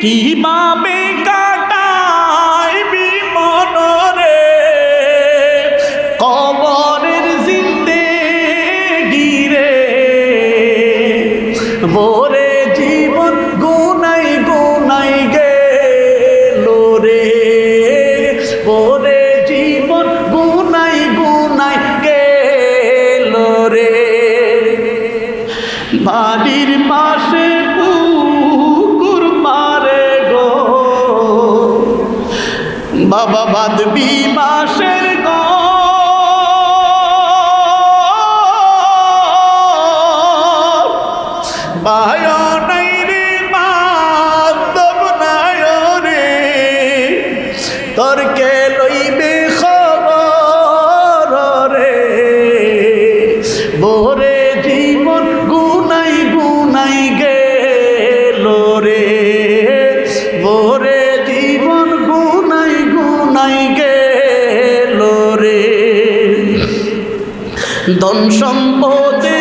কিভাবে কাটাইবি মনরে কবরের জিন্দেগি রে ভোরে জীবন গুনাই গুনাই গেল রে ভোরে জীবন গুনাই গুনাই গেল রে বাড়ির পাশে পুকুর পারে গো বাবা বাঁধবি বাঁশের ঘর বায় নাই রে বাঁধব নাই রে তোর কে লইবে খবর রে ভোরে জীবন গুনাই গুনাই গেল রে ভোরে জীবন গুনাই গুনাই গেল রে ধন সম্পদে